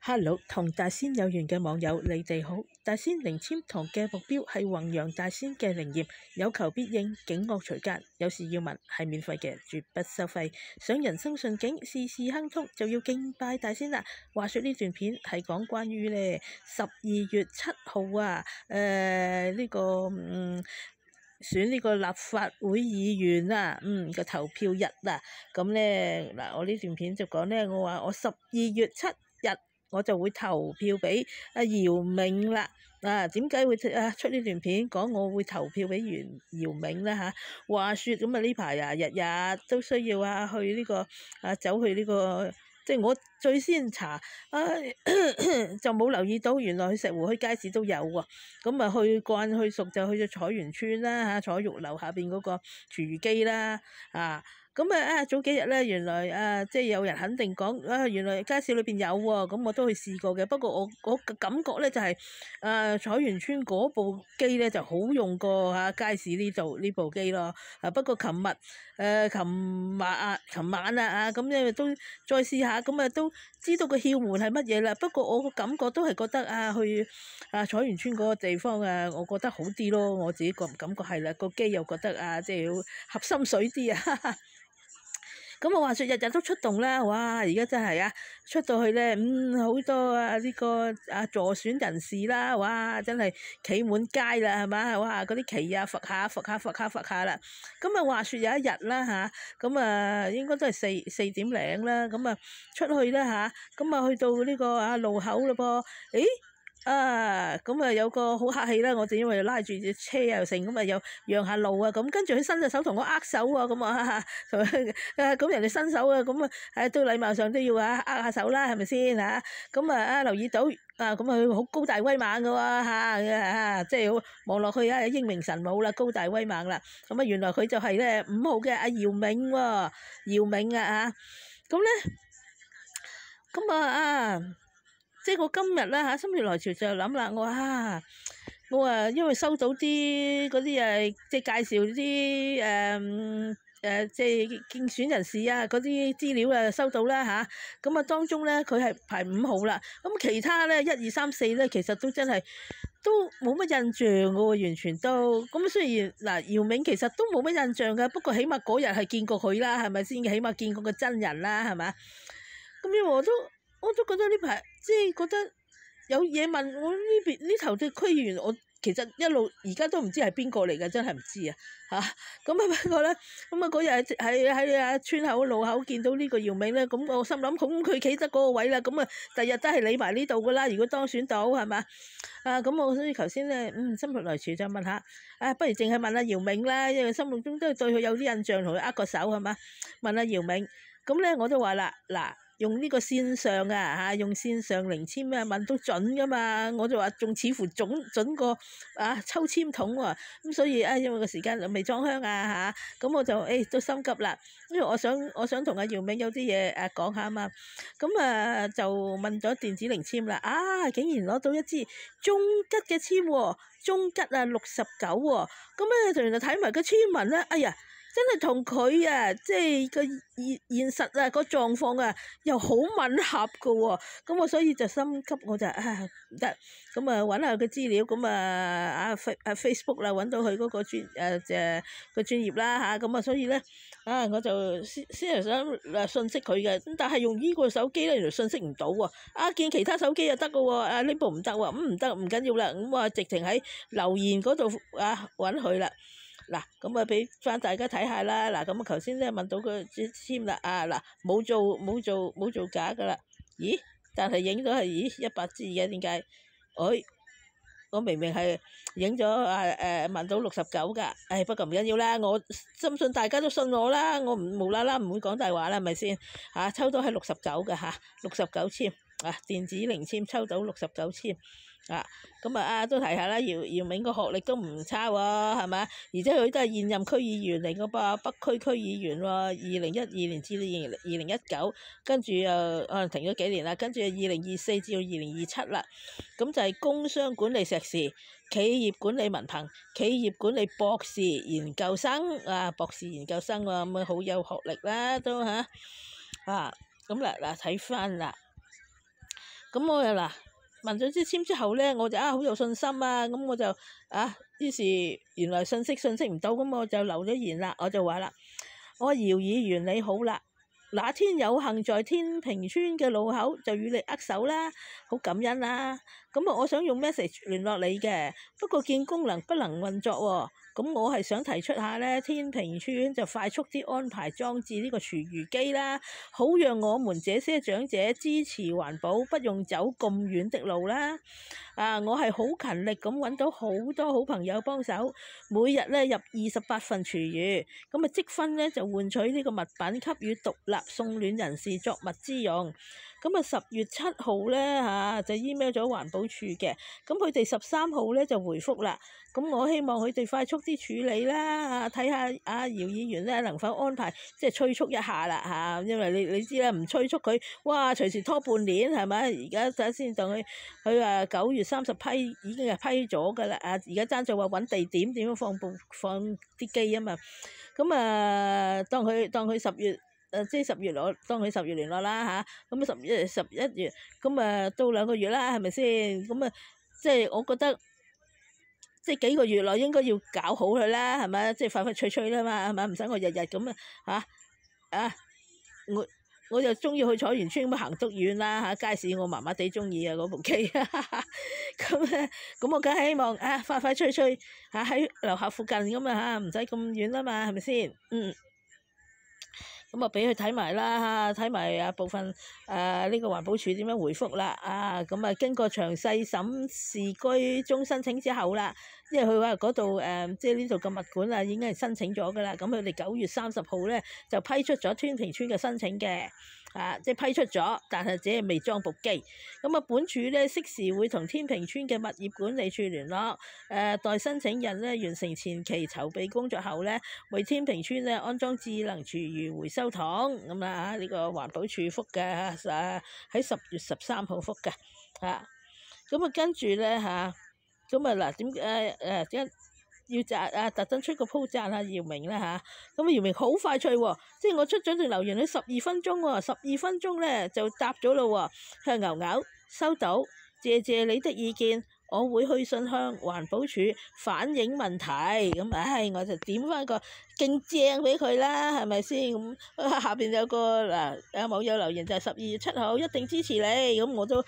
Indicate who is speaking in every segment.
Speaker 1: Hello，同大仙有緣嘅網友，你哋好。大仙靈籤堂嘅目標係弘揚大仙嘅靈驗，有求必應，警惡除奸。有事要問係免費嘅，絕不收費。想人生順境，事事亨通，就要敬拜大仙啦。話說呢段片係講關於呢12月7號啊，選呢個立法會議員啊，個投票日啊，咁咧嗱，我呢段片就講咧，我話我12月7日我就會投票俾阿姚明啦。點解會出呢段片講我會投票俾姚明咧嚇？話説咁呢排日日都需要去呢個走去呢個。即係我最先查就冇留意到，原來去石湖墟街市都有喎。咁去慣去熟就去咗彩園村啦彩玉樓下邊嗰個廚餘機啦早幾日咧，原來即係有人肯定講原來街市裏邊有喎。咁我都去試過嘅，不過我嘅感覺咧就係彩園村嗰部機咧就好用過街市呢部機咯。不過琴晚咁因為都再試下，咁都知道個竅門係乜嘢啦。不過我個感覺都係覺得去彩園村嗰個地方我覺得好啲咯。我自己感覺係啦，個機又覺得即係要合心水啲啊。咁我話說日日都出動啦，哇！而家真係出到去咧，好多呢個助選人士啦，哇！真係企滿街啦，係嘛？哇！嗰啲旗拂下啦。咁話說有一日啦咁應該都係4點零啦，咁出去啦咁去到呢個路口嘞噃，咁有個好客氣啦，我就因為拉住隻車又成，咁又讓下路咁跟住佢伸隻手同我握手咁咁人哋伸手咁都禮貌上都要握下手啦，係咪先咁留意到咁佢好高大威猛噶喎即係望落去英明神武啦，高大威猛啦。咁原來佢就係咧5號嘅阿姚明喎，姚明咁咧即係我今日啦心血來潮就諗啦，我話因為收到啲嗰啲即係介紹啲即係競選人士嗰啲資料收到啦咁當中咧佢係排5號啦，咁其他咧1、2、3、4咧其實都真係都冇乜印象嘅喎，完全都咁。雖然姚明其實都冇乜印象嘅，不過起碼嗰日係見過佢啦，係咪先？起碼見過個真人啦，係嘛？咁因為我都覺得呢排即係覺得有嘢問我呢頭嘅區議員，我其實一路而家都唔知係邊個嚟嘅，真係唔知不過咧嗰日喺村口路口見到呢個姚明咧，咁我心諗咁佢企得嗰個位啦，咁第日都係理埋呢度噶啦，如果當選到係嘛咁我所以頭先咧心血來潮就問下不如淨係問下姚明啦，因為心目中都對佢有啲印象，同佢握個手係嘛，問下姚明咁咧我都話啦嗱。用呢個線上用線上靈籤問都準噶嘛，我就話仲似乎準過抽籤筒喎，咁所以因為個時間未裝香咁我就都心急啦，因為我想同阿姚明有啲嘢講下嘛，咁就問咗電子靈籤啦，竟然攞到一支中吉嘅籤喎，中吉69喎，咁原來睇埋個籤文咧，哎呀！真係同佢即係個現實個狀況又好吻合嘅喎，咁我所以就心急，我就唔得，咁揾下佢資料，咁Facebook 啦揾到佢嗰個專頁啦咁所以咧我就先係想信息佢嘅，咁但係用呢個手機咧原來信息唔到喎，見其他手機就得嘅喎，呢部唔得喎，唔得唔緊要啦，咁我直情喺留言嗰度揾佢啦。嗱，咁俾翻大家睇下啦。嗱，咁頭先咧問到佢籤啦，冇做假噶啦。咦？但係影咗係100支嘅，點解？我明明係影咗問到69噶。不過唔緊要啦，我深信大家都信我啦，我唔無啦啦唔會講大話啦，係咪先？抽到係69嘅69籤電子靈籤抽到69籤。咁都提下啦，姚明個學歷都唔差喎，係咪？而且佢都係現任區議員嚟嘅噃，北區區議員喎，2012年至2019，跟住又可能停咗幾年啦，跟住2024至到2027啦，咁就係工商管理碩士、企業管理文憑、企業管理博士研究生博士研究生喎，咁好有學歷啦都咁嗱睇翻啦。咁我又嗱問咗支簽之後咧，我就好有信心啊，咁我就於是原來信息唔到，咁我就留咗言啦，我就話啦，我姚議員你好啦。那天有幸在天平村嘅路口就與你握手啦，好感恩啦。咁我想用 message 聯絡你嘅，不過見功能不能運作喎。咁我係想提出下呢，天平村就快速啲安排裝置呢個廚餘機啦，好讓我們這些長者支持環保，不用走咁遠的路啦。我係好勤力咁揾到好多好朋友幫手，每日呢入28份廚餘，咁積分呢就換取呢個物品給予獨立送暖人士作物之用。咁10月7號呢就 email 咗環保署嘅，咁佢哋13號呢就回覆啦。咁我希望佢哋快速啲處理啦，睇下姚議員呢能否安排即係催促一下啦，因為你知啦，唔催促佢，哇隨時拖半年係咪？而家睇先當佢話9月30批已經係批咗㗎啦，而家爭就話揾地點點樣放啲機啊嘛。咁當佢10月。即係10月攞，當佢10月聯絡啦咁11月，咁到2個月啦，係咪先？咁即係我覺得，即係幾個月內應該要搞好佢啦，係咪？即係快快脆脆啦嘛，係咪？唔使我日日咁我就中意去彩園村咁行足遠啦街市我麻麻地中意啊嗰部機，咁我梗係希望快快脆脆喺樓下附近咁唔使咁遠啦嘛，係咪先？咁俾佢睇埋啦睇埋部分呢個環保署點樣回覆啦咁經過詳細審視居中申請之後啦，因為佢話嗰度即係呢度嘅物管已經係申請咗㗎啦，咁佢哋9月30號咧就批出咗天平村嘅申請嘅。即係批出咗，但係只係未裝部機。咁本署咧適時會同天平村嘅物業管理處聯絡，待申請人咧完成前期籌備工作後咧，為天平村咧安裝智能廚餘回收桶。咁呢個環保署覆嘅喺10月13號覆嘅咁跟住咧點要特登出個鋪讚下姚明啦咁姚明好快脆喎，即係我出咗條留言，佢12分鐘喎，12分鐘咧就答咗咯喎，向牛牛收到，謝你的意見，我會去信向環保署反映問題。咁我就點翻個勁正俾佢啦，係咪先？咁下邊有個網友留言就係12月7號一定支持你，咁我都咁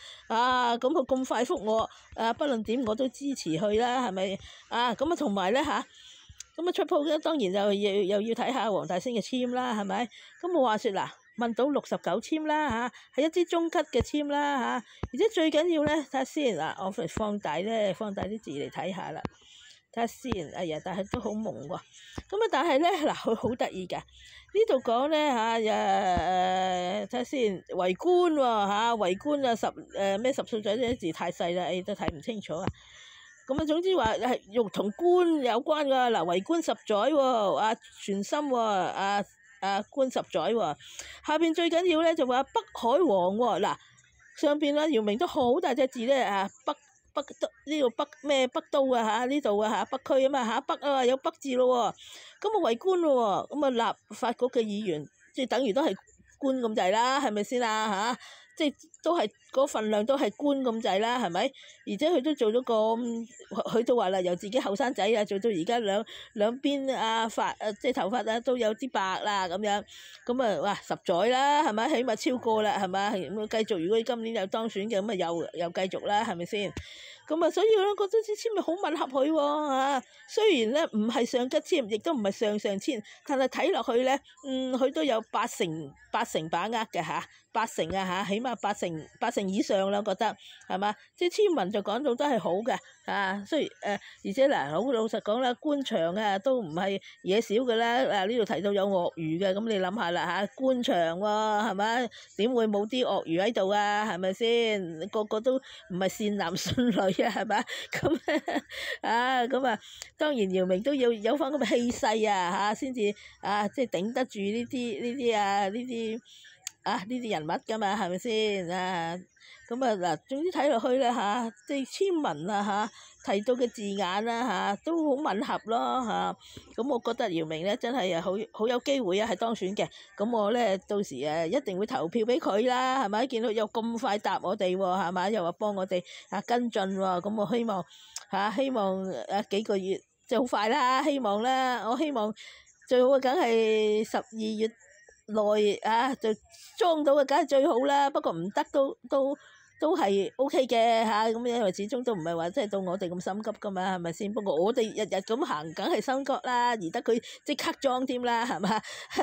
Speaker 1: 佢咁快覆我，不論點我都支持佢啦，係咪？咁同埋咧咁出鋪咧當然就又要睇下黃大仙嘅簽啦，係咪？咁我話説問到69簽啦係一支中級嘅簽啦而且最緊要咧睇下先我放大啲字嚟睇下啦，睇下先。哎呀，但係都好朦喎。但係咧佢好得意㗎，呢度講咧睇下先，圍觀喎圍觀10歲仔啲字太細啦，都睇唔清楚啊。總之話係同官有關㗎圍觀10載喎，全心喎官10載喎，下邊最緊要咧就話北海王喎上邊姚明都好大隻字咧北呢度北咩北都呢度北區啊嘛北有北字咯喎，咁圍觀咯喎，立法局嘅議員即係等於都係官咁滯啦，係咪先即係都係嗰份量都係官咁滯啦，係咪？而且佢都做咗佢都話啦，由自己後生仔做到而家兩邊即係頭髮都有啲白啦咁樣，咁哇10載啦，係咪？起碼超過啦，係咪？咁繼續，如果今年有當選嘅，咁又繼續啦，係咪先？所以我覺得支簽咪好吻合佢喎雖然咧唔係上吉簽，亦都唔係上簽，但係睇落去咧，佢都有八成把握嘅8成起碼八成以上啦，我覺得係嘛？即係簽文就講到都係好嘅雖然而且好老實講啦，官場都唔係嘢少嘅啦。呢度提到有鱷魚嘅，咁你諗下啦官場喎係咪？點會冇啲鱷魚喺度係咪先？個個都唔係善男信女係咪？咁當然姚明都要有翻咁嘅氣勢先至即係頂得住呢啲人物㗎嘛，係咪先咁啊嗱，總之睇落去咧嚇，即係簽文啊嚇，提到嘅字眼啦嚇，都好吻合咯嚇。咁我覺得姚明咧真係好有機會啊，係當選嘅。咁我咧到時一定會投票俾佢啦，係咪？見到又咁快答我哋喎，係咪？又話幫我哋跟進喎，咁我希望希望幾個月即係好快啦，希望啦，我希望最好梗係12月內就裝到嘅梗係最好啦，不過唔得都係 OK 嘅嚇，咁因為始終都唔係話即係到我哋咁心急噶嘛，係咪先？不過我哋日日咁行，梗係心急啦，而得佢即刻裝添啦，係嘛？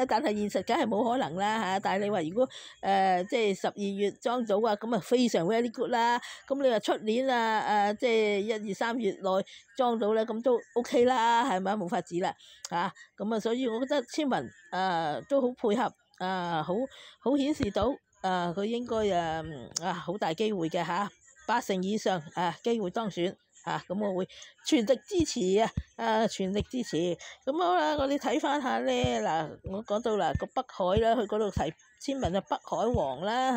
Speaker 1: 但係現實梗係冇可能啦嚇。但係你話如果即係12月裝到啊，咁啊非常 very good 啦。咁你話出年即係1、2、3月內裝到咧，咁都 OK 啦，係咪？冇法子啦嚇。咁啊，所以我覺得簽文都好配合好顯示到。佢應該好大機會嘅嚇，80以上機會當選咁我會全力支持全力支持。咁好啦，我哋睇翻下咧嗱，我講到啦個北海啦，佢嗰度提簽文北海王啦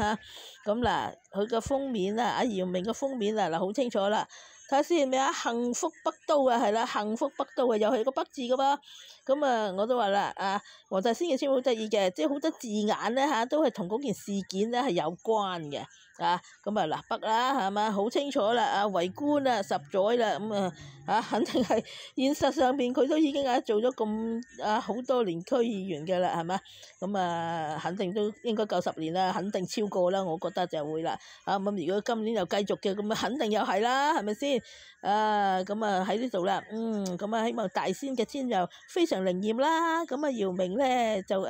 Speaker 1: 嚇。咁嗱，佢個封面阿姚明個封面嗱好清楚啦。睇下先咩幸福北都係啦，幸福北都又係個北字噶噃。咁我都話啦，黃大仙嘅簽好得意嘅，即係好多字眼咧都係同嗰件事件咧係有關嘅。咁嗱北啦係嘛，好清楚啦，為官10載啦，咁肯定係現實上邊佢都已經做咗咁好多年區議員嘅啦，係嘛？咁肯定都應該夠10年啦，肯定超過啦，我覺得就會啦。咁如果今年又繼續嘅，咁肯定又係啦，係咪先？咁喺呢度啦，咁希望大仙嘅簽又非常靈驗啦，咁姚明咧就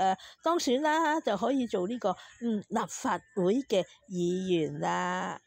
Speaker 1: 當選啦，就可以做呢個立法會嘅議員啦。